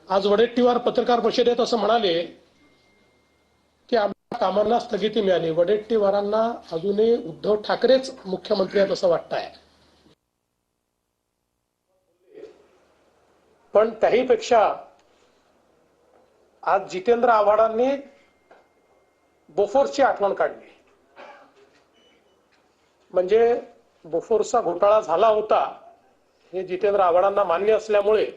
आज वडेट्टीवार पत्रकार परिषदेत असं म्हणाले की आमच्या कामांना स्थगिती मिळाली। वडेट्टीवारांना अजूनही उद्धव ठाकरेच मुख्यमंत्री आहेत असं वाटतंय। पण त्याहीपेक्षा आज जितेंद्र आव्हाडांनी बोफोर्सची आठवण काढली। म्हणजे बोफोर्सचा घोटाळा झाला होता हे जितेंद्र आव्हाडांना मान्य असल्यामुळे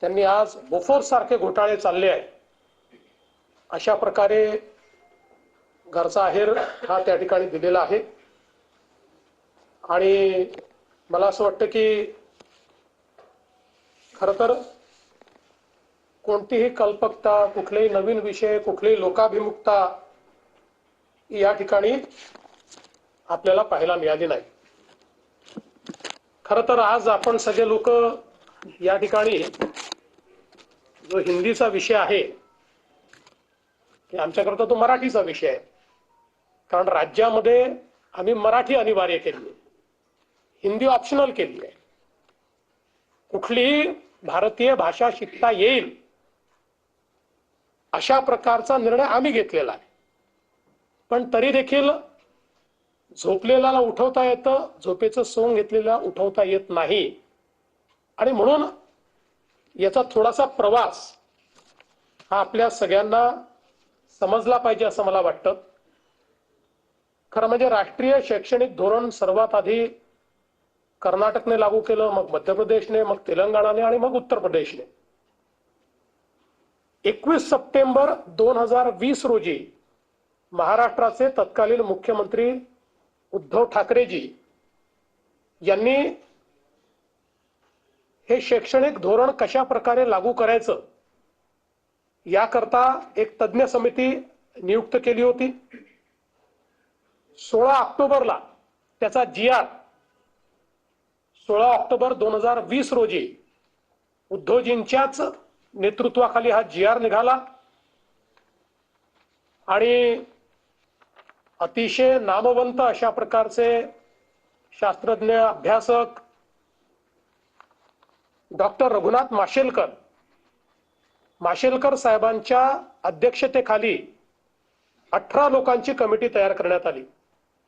त्यांनी आज बोफोर्स सारखे घोटाळे चालले आहेत अशा प्रकारे घरचा आहेर हा त्या ठिकाणी दिलेला आहे। आणि मला असं वाटतं की खरं तर कोणतीही कल्पकता, कुठलेही नवीन विषय, कुठलीही लोकाभिमुखता या ठिकाणी आपल्याला पाहायला मिळाली नाही। खरं तर आज आपण सगळे लोक या ठिकाणी जो हिंदीचा विषय आहे आमच्याकरता तो मराठीचा विषय आहे, कारण राज्यामध्ये आम्ही मराठी अनिवार्य केली आहे, हिंदी ऑप्शनल केली आहे। कुठलीही भारतीय भाषा शिकता येईल अशा प्रकारचा निर्णय आम्ही घेतलेला आहे। पण तरी देखील झोपलेल्याला उठवता येतं, झोपेचं सोंग घेतलेला उठवता येत नाही। आणि म्हणून याचा थोडासा प्रवास हा आपल्या सगळ्यांना समजला पाहिजे असं मला वाटतं। खरं म्हणजे राष्ट्रीय शैक्षणिक धोरण सर्वात आधी कर्नाटकने लागू केलं, मग मध्य प्रदेशने, मग तेलंगणाने आणि मग उत्तर प्रदेशने। 21 सप्टेंबर 2020 रोजी महाराष्ट्राचे तत्कालीन मुख्यमंत्री उद्धव ठाकरेजी यांनी हे शैक्षणिक धोरण कशा प्रकारे लागू करायचं याकरता एक तज्ञ समिती नियुक्त केली होती। 16 ऑक्टोबरला त्याचा GR 16 ऑक्टोबर 2020 रोजी उद्धवजींच्याच नेतृत्वाखाली हा GR निघाला आणि अतिशय नामवंत अशा प्रकारचे शास्त्रज्ञ, अभ्यासक डॉक्टर रघुनाथ माशेलकर साहेबांच्या अध्यक्षतेखाली 18 लोकांची कमिटी तयार करण्यात आली।